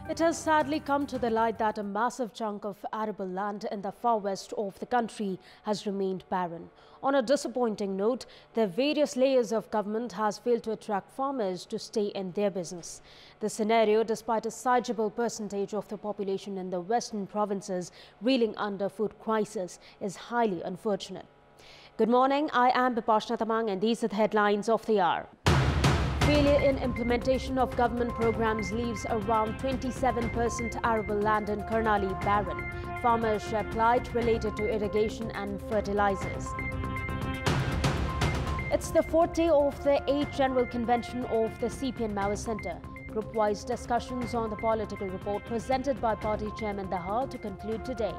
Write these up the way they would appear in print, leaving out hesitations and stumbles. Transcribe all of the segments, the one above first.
It has sadly come to the light that a massive chunk of arable land in the far west of the country has remained barren. On a disappointing note, the various layers of government has failed to attract farmers to stay in their business. The scenario, despite a sizable percentage of the population in the western provinces reeling under food crisis, is highly unfortunate. Good morning, I am Bipashna Tamang and these are the headlines of the hour. Failure in implementation of government programs leaves around 27% arable land in Karnali barren. Farmers share plight related to irrigation and fertilizers. It's the fourth day of the 8th General Convention of the CPN Maoist Centre. Group-wise discussions on the political report presented by Party Chairman Dahal to conclude today.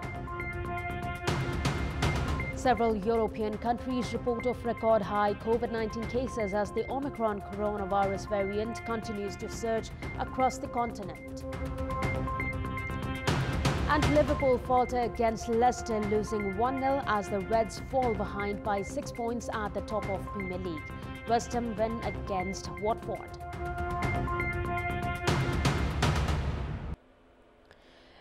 Several European countries report of record high COVID-19 cases as the Omicron coronavirus variant continues to surge across the continent. And Liverpool falter against Leicester, losing 1-0 as the Reds fall behind by 6 points at the top of Premier League. West Ham win against Watford.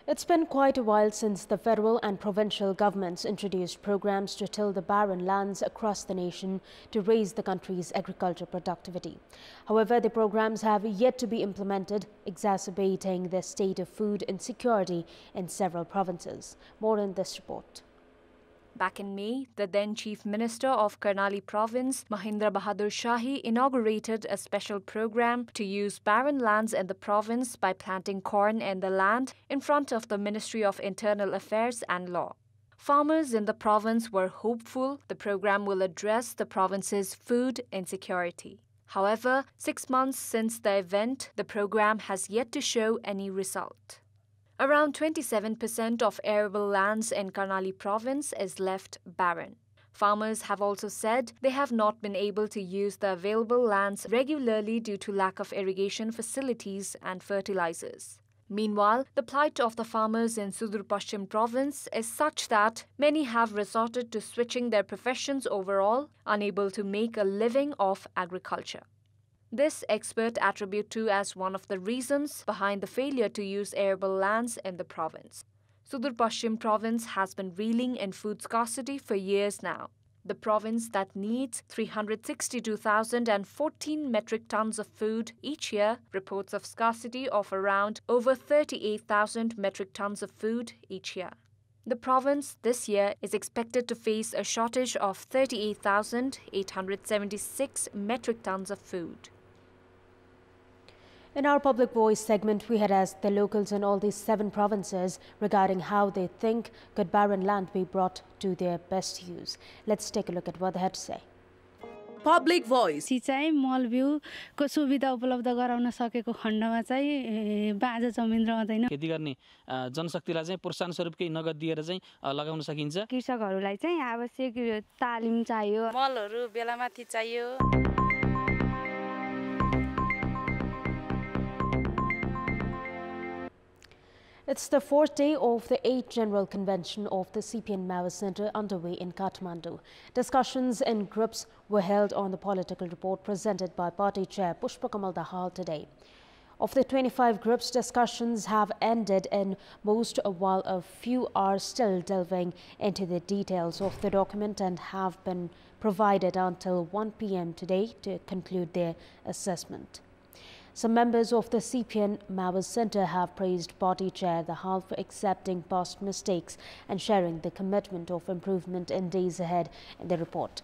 It's been quite a while since the federal and provincial governments introduced programs to till the barren lands across the nation to raise the country's agricultural productivity. However, the programs have yet to be implemented, exacerbating the state of food insecurity in several provinces. More in this report. Back in May, the then Chief Minister of Karnali Province, Mahendra Bahadur Shahi, inaugurated a special program to use barren lands in the province by planting corn in the land in front of the Ministry of Internal Affairs and Law. Farmers in the province were hopeful the program will address the province's food insecurity. However, 6 months since the event, the program has yet to show any result. Around 27% of arable lands in Karnali province is left barren. Farmers have also said they have not been able to use the available lands regularly due to lack of irrigation facilities and fertilizers. Meanwhile, the plight of the farmers in Sudur Pashchim province is such that many have resorted to switching their professions overall, unable to make a living off agriculture. This expert attribute to as one of the reasons behind the failure to use arable lands in the province. Sudur Pashchim province has been reeling in food scarcity for years now. The province that needs 362,014 metric tons of food each year reports of scarcity of around over 38,000 metric tons of food each year. The province this year is expected to face a shortage of 38,876 metric tons of food. In our Public Voice segment, we had asked the locals in all these 7 provinces regarding how they think could barren land be brought to their best use. Let's take a look at what they had to say. Public Voice. सिंचाई मल बिउ को सुविधा उपलब्ध गराउन सकेको खण्डमा चाहिँ बाजा जमिन रहँदैन। खेती गर्ने जनशक्तिलाई चाहिँ प्रोत्साहन स्वरूप केही नगद दिएर चाहिँ लगाउन सकिन्छ। कृषकहरूलाई चाहिँ आवश्यक तालिम चाहियो, मलहरू बेलामाथि चाहियो। It's the 4th day of the 8th General Convention of the CPN Maoist Centre underway in Kathmandu. Discussions in groups were held on the political report presented by Party Chair Pushpakamal Dahal today. Of the 25 groups, discussions have ended in most, while a few are still delving into the details of the document and have been provided until 1 p.m. today to conclude their assessment. Some members of the CPN Maoist Centre have praised Party Chair Dahal for accepting past mistakes and sharing the commitment of improvement in days ahead in the report.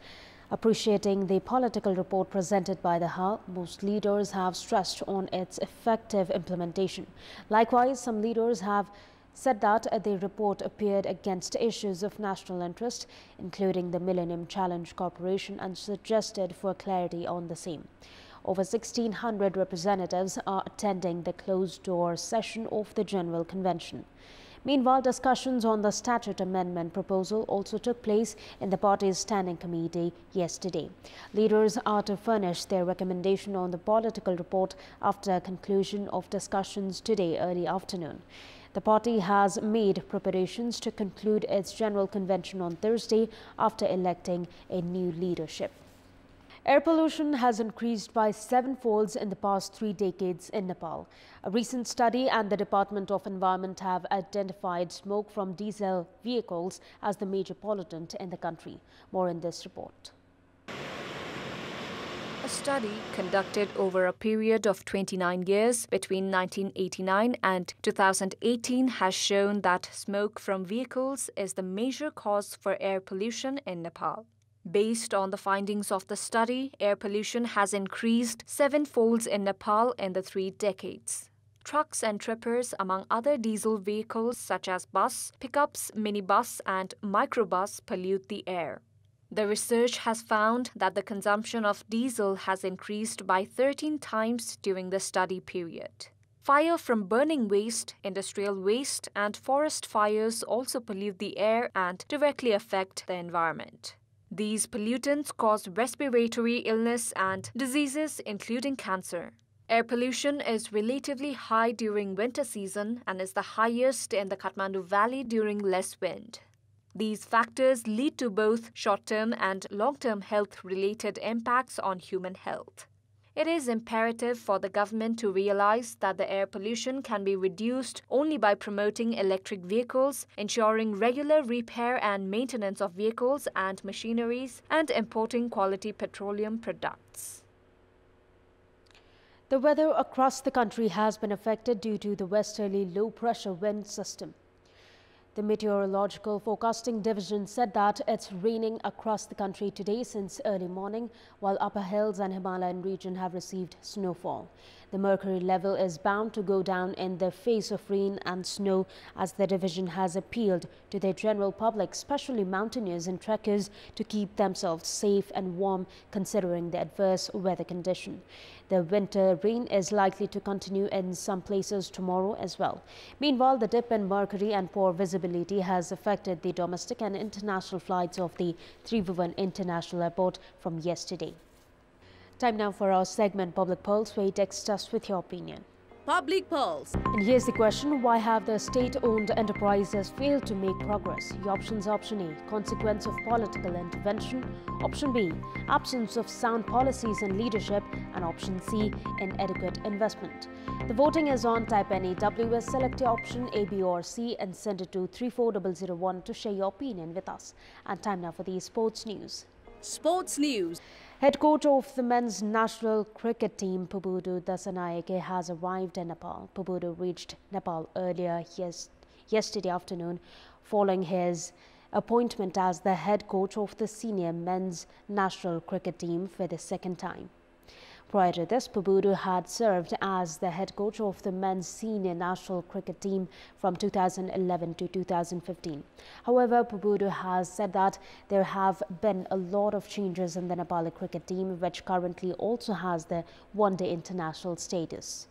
Appreciating the political report presented by Dahal, most leaders have stressed on its effective implementation. Likewise, some leaders have said that the report appeared against issues of national interest, including the Millennium Challenge Corporation, and suggested for clarity on the same. Over 1,600 representatives are attending the closed-door session of the General Convention. Meanwhile, discussions on the statute amendment proposal also took place in the party's standing committee yesterday. Leaders are to furnish their recommendation on the political report after conclusion of discussions today early afternoon. The party has made preparations to conclude its General Convention on Thursday after electing a new leadership. Air pollution has increased by 7 folds in the past 3 decades in Nepal. A recent study and the Department of Environment have identified smoke from diesel vehicles as the major pollutant in the country. More in this report. A study conducted over a period of 29 years between 1989 and 2018 has shown that smoke from vehicles is the major cause for air pollution in Nepal. Based on the findings of the study, air pollution has increased 7 folds in Nepal in the 3 decades. Trucks and trippers, among other diesel vehicles such as bus, pickups, minibus and microbus pollute the air. The research has found that the consumption of diesel has increased by 13 times during the study period. Fire from burning waste, industrial waste and forest fires also pollute the air and directly affect the environment. These pollutants cause respiratory illness and diseases including cancer. Air pollution is relatively high during winter season and is the highest in the Kathmandu Valley during less wind. These factors lead to both short-term and long-term health-related impacts on human health. It is imperative for the government to realize that the air pollution can be reduced only by promoting electric vehicles, ensuring regular repair and maintenance of vehicles and machineries, and importing quality petroleum products. The weather across the country has been affected due to the westerly low-pressure wind system. The Meteorological Forecasting Division said that it's raining across the country today since early morning, while upper hills and Himalayan region have received snowfall. The mercury level is bound to go down in the face of rain and snow, as the division has appealed to the general public, especially mountaineers and trekkers, to keep themselves safe and warm considering the adverse weather condition. The winter rain is likely to continue in some places tomorrow as well. Meanwhile, the dip in mercury and poor visibility has affected the domestic and international flights of the Tribhuvan International Airport from yesterday. Time now for our segment Public Pulse, where you text us with your opinion. Public Pulse. And here's the question: why have the state-owned enterprises failed to make progress? Your options: option A, consequence of political intervention; option B, absence of sound policies and leadership; and option C, inadequate investment. The voting is on. Type any WS, select your option A, B or C and send it to 34001 to share your opinion with us. And time now for the sports news. Sports news. Head coach of the men's national cricket team, Pubudu Dasanayake, has arrived in Nepal. Pubudu reached Nepal earlier yesterday afternoon following his appointment as the head coach of the senior men's national cricket team for the 2nd time. Prior to this, Pubudu had served as the head coach of the men's senior national cricket team from 2011 to 2015. However, Pubudu has said that there have been a lot of changes in the Nepali cricket team, which currently also has the one-day international status.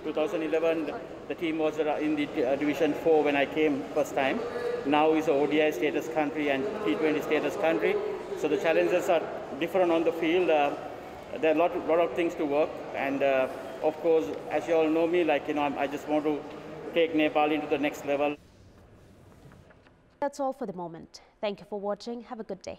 2011, the team was in the Division 4 when I came first time. Now is a ODI status country and T20 status country. So the challenges are different on the field. There are a lot of things to work, and of course, as you all know me, I just want to take Nepal into the next level. That's all for the moment. Thank you for watching. Have a good day.